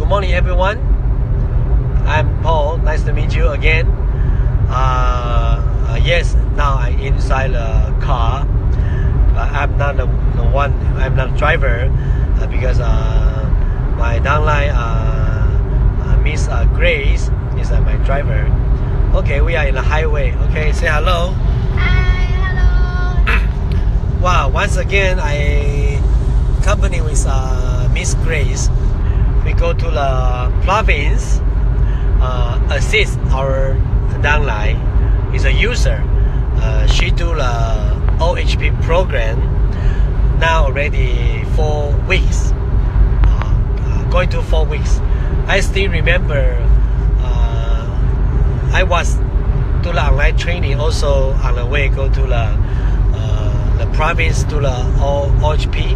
Good morning, everyone. I'm Paul. Nice to meet you again. Yes, now I'm inside the car. I'm not the one. I'm not a driver because my downline Miss Grace is my driver. Okay, we are in the highway. Okay, say hello. Hi, hello. Wow, once again I company with Miss Grace. We go to the province, assist our downline. Is a user. She do the OHP program now already 4 weeks. Going to 4 weeks. I still remember I was to the online training also on the way go to the province to the OHP.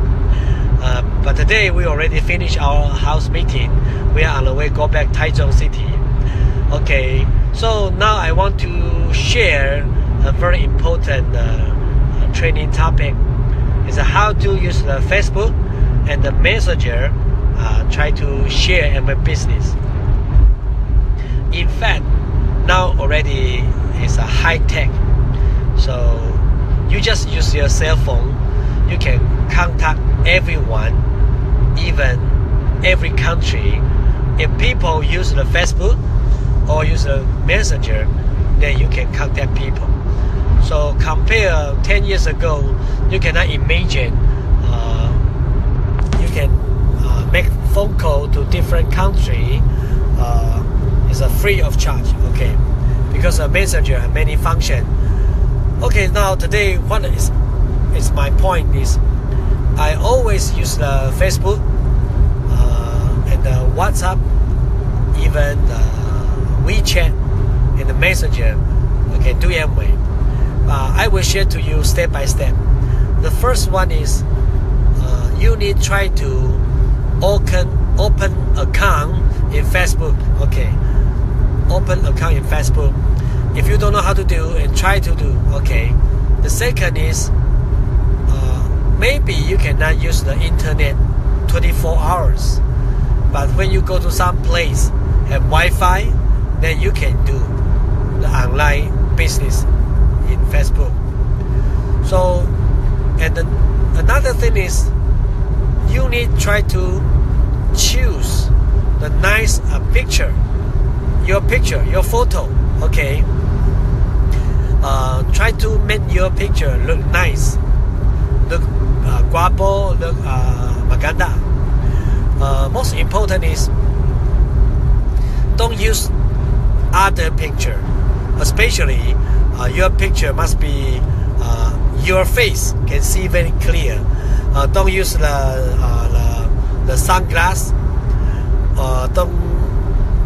But today we already finished our house meeting. We are on the way go back Taichung City. Okay, so now I want to share a very important training topic. Is how to use the Facebook and the Messenger try to share in my business. In fact, now already is a high tech. So you just use your cell phone. You can contact everyone, even every country. If people use the Facebook or use the Messenger, then you can contact people. So compare 10 years ago, you cannot imagine you can make phone call to different country. It's free of charge. Okay, because the Messenger has many function. Okay, now today what is my point is I always use the Facebook and the WhatsApp, even the WeChat and the Messenger. Okay, do Amway. I will share to you step by step. The first one is you need try to open account in Facebook. Okay, open account in Facebook. If you don't know how to do and try to do. Okay. The second is maybe you cannot use the internet 24 hours, but when you go to some place have Wi-Fi, then you can do the online business in Facebook. So, and then another thing is you need try to choose the nice picture, your photo. Okay. Try to make your picture look nice, look guapo, look maganda. Most important is don't use other picture, especially your picture must be your face can see very clear. Don't use the sunglass.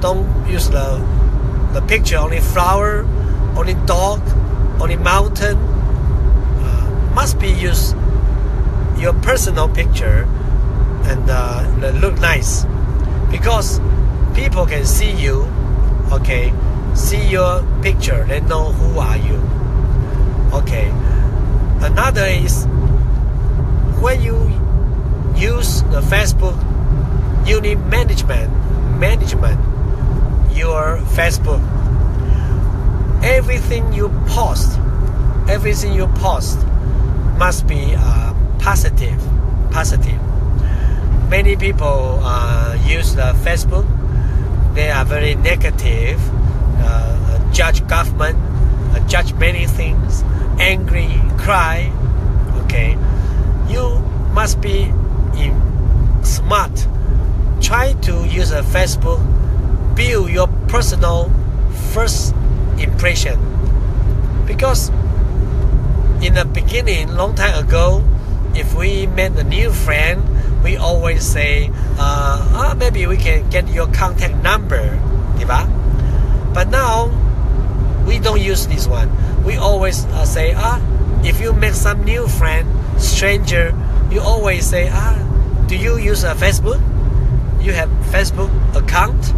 Don't use the picture only flower, only dog, only mountain. Must be use your personal picture and look nice, because people can see you. Okay, see your picture, they know who are you. Okay, another is when you use the Facebook, you need management your Facebook. Everything you post must be positive. Many people use the Facebook. They are very negative, judge government, judge many things, angry, cry. Okay, you must be smart. Try to use a Facebook, build your personal first impression. Because in the beginning, long time ago, if we met a new friend, we always say, maybe we can get your contact number, diba? But now we don't use this one. We always say, if you make some new friend, stranger, you always say, do you use a Facebook? You have Facebook account?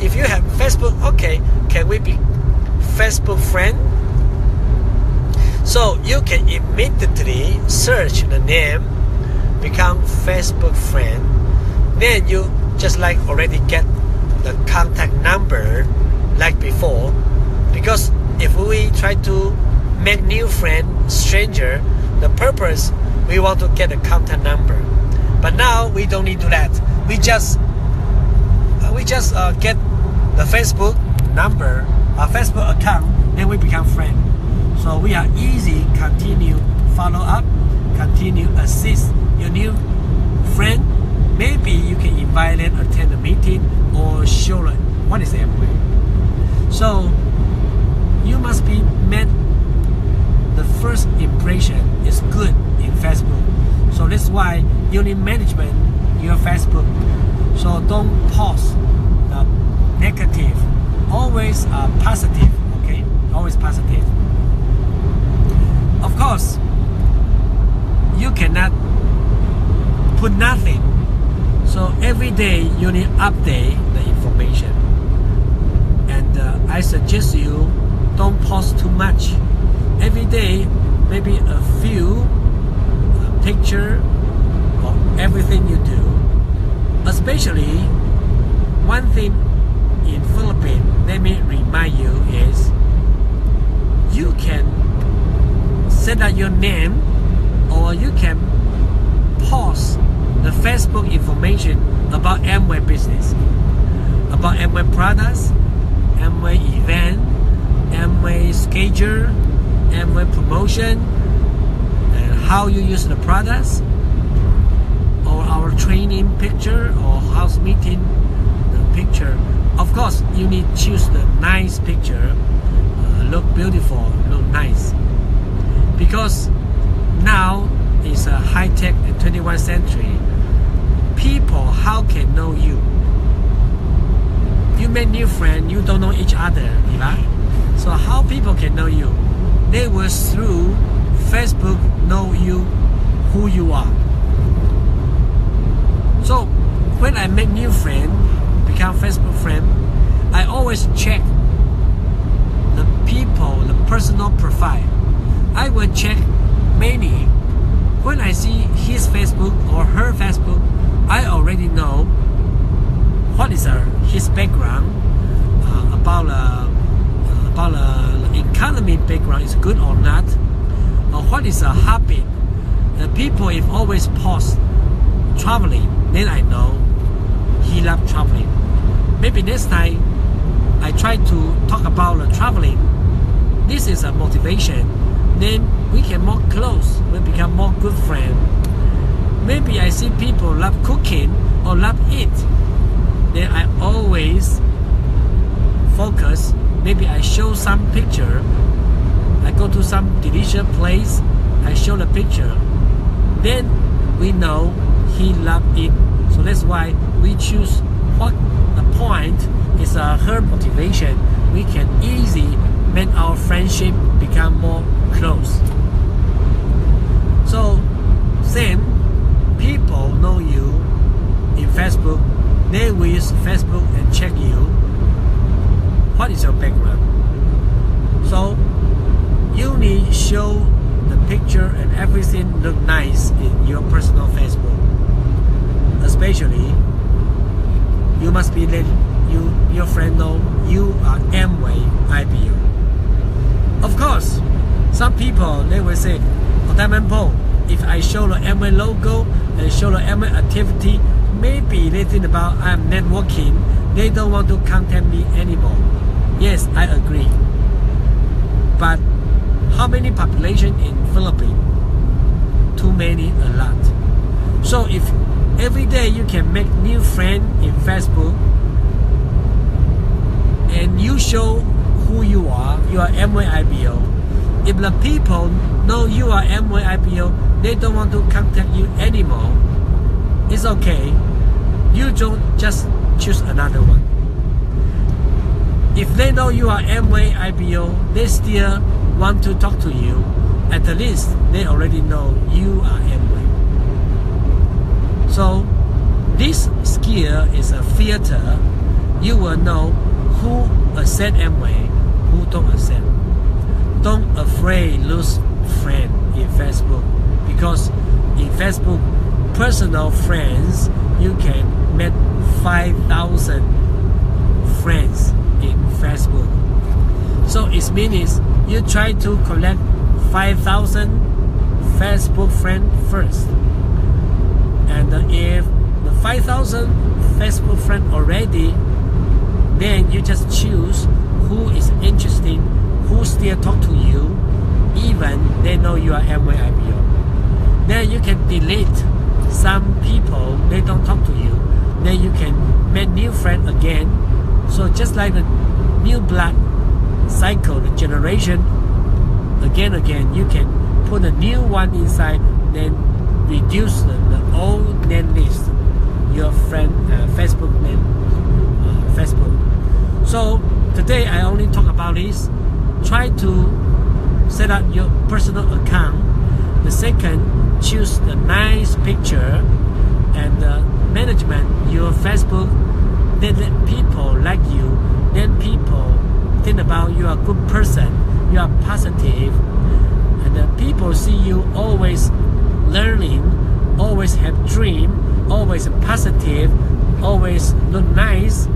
If you have Facebook, okay, can we be Facebook friend? So you can immediately search the name, become Facebook friend. Then you just like already get the contact number like before. Because if we try to make new friend, stranger, the purpose we want to get a contact number. But now we don't need to do that. We just get the Facebook number, a Facebook account, then we become friend. So we are easy continue follow up, continue assist your new friend. Maybe you can invite them attend a meeting or show them what is Amway. So you must be met. The first impression is good in Facebook. So that's why you need management your Facebook. So don't post the negative. Always positive. Okay, always positive. Of course, you cannot put nothing. So every day you need update the information. And I suggest you don't post too much. Every day, maybe a few picture of everything you do. Especially one thing in Philippines, let me remind you is you can set up your name or you can post the Facebook information about Amway business, about Amway products, Amway event, Amway schedule, Amway promotion, and how you use the products, or our training picture or house meeting the picture. Of course, you need to choose the nice picture, look beautiful, look nice. Because now is a high-tech and 21st century. People, how can know you? You make new friends, you don't know each other, right? So how people can know you? They will through Facebook know you, who you are. So when I make new friend, become Facebook friend, I always check the people, the personal profile. I will check many. When I see his Facebook or her Facebook, I already know what is his background, about the economy background is good or not, or what is a habit. The people if always post traveling, then I know he loves traveling. Maybe next time I try to talk about the traveling. This is a motivation. Then we can more close. We become more good friends. Maybe I see people love cooking or love eat. Then I always focus. Maybe I show some picture. I go to some delicious place. I show the picture. Then we know he loves it. So that's why we choose what the point is her motivation. We can easily make our friendship become more close. So same, people know you in Facebook. They will use Facebook and check you. What is your background? So you need show the picture and everything look nice in your personal Facebook. Especially, you must be let your friend know you are Amway IBO. Of course, some people they will say, "Oh, Diamond Paul, if I show the Amway logo and show the Amway activity, maybe they think about I'm networking. They don't want to contact me anymore." Yes, I agree. But how many population in Philippines? Too many, a lot. So if every day you can make new friend in Facebook and you show who you are Amway IBO. If the people know you are Amway IBO, they don't want to contact you anymore. It's okay. You don't just choose another one. If they know you are Amway IBO, they still want to talk to you. At the least, they already know you are Amway. So this skill is a filter. You will know who accept Amway, who don't accept. Don't afraid lose friend in Facebook, because in Facebook, personal friends you can make 5,000 friends in Facebook. So it means you try to collect 5,000 Facebook friends first. And if the 5,000 Facebook friends already, then you just choose who is interesting, who still talk to you, even they know you are Amway IPO. Then you can delete some people, they don't talk to you. Then you can make new friends again. So just like the new blood cycle, the generation, again, you can put a new one inside, then reduce the old name list, your friend Facebook name, Facebook. So today I only talk about this. Try to set up your personal account. The second, choose the nice picture and management your Facebook. Then people like you. Then people think about you are a good person. You are positive, and people see you always learning, always have dream, always positive, always look nice.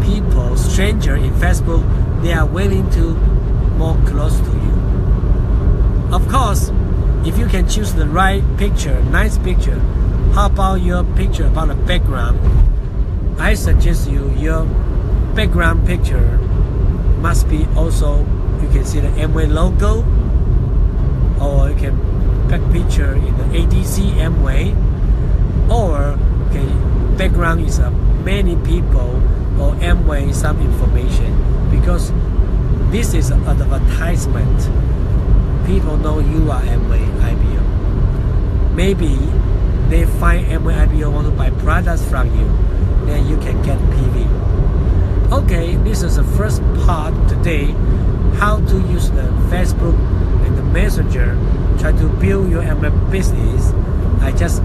People, stranger in Facebook, they are willing to more close to you. Of course, if you can choose the right picture, nice picture, how about your picture about the background? I suggest you your background picture must be also, you can see the Amway logo, or you can back picture in the ADC Amway, or okay, background is many people or Amway some information, because this is an advertisement. People know you are Amway IPO. Maybe they find Amway IPO want to buy products from you, then you can get PV. Okay, this is the first part today, how to use the Facebook and the Messenger, try to build your Amway business. I just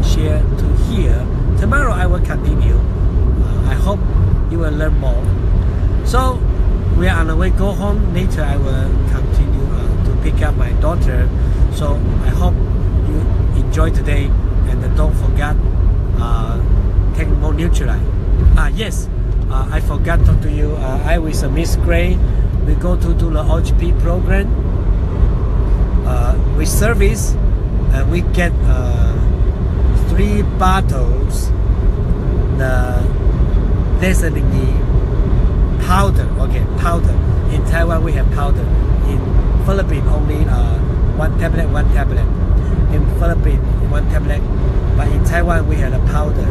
share to here. Tomorrow I will continue. I hope you will learn more. So we are on the way go home. Later I will continue to pick up my daughter. So I hope you enjoy today, and don't forget take more Nutrilite. Yes, I forgot to talk to you. I with Miss Gray, we go to do the OGP program. We service, and we get 3 bottles the listening powder. Okay, powder. In Taiwan we have powder. In Philippines only 1 tablet. In Philippines 1 tablet. But in Taiwan we have a powder.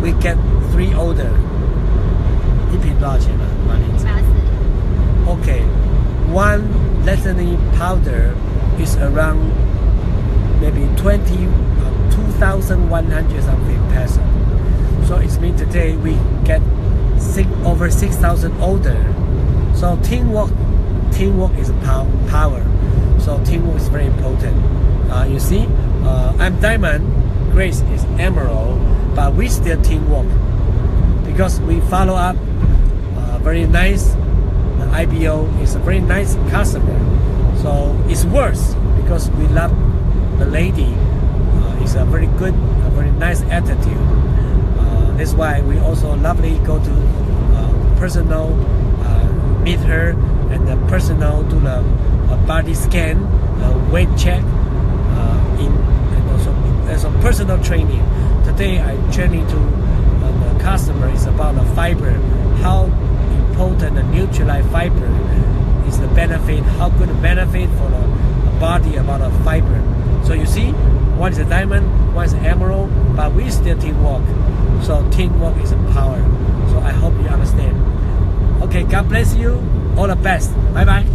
We get 3 order. 一瓶多少钱啊？ Okay, 1 listening powder is around maybe 2,100 something peso. So it means today we get over 6,000 order. So teamwork is power. So teamwork is very important. You see, I'm Diamond, Grace is Emerald, but we still teamwork because we follow up. Very nice. The IPO is a very nice customer. So it's worse because we love the lady. It's a very good, a very nice attitude. That's why we also lovely go to personal meet her, and the personal do the body scan, weight check, and also personal training. Today I training to the customer is about the fiber, how important the Nutrilite fiber is, the benefit, how good the benefit for the body about the fiber. So you see, one is a diamond, one is an emerald, but we still teamwork. So teamwork is a power. So I hope you understand. Okay, God bless you. All the best. Bye bye.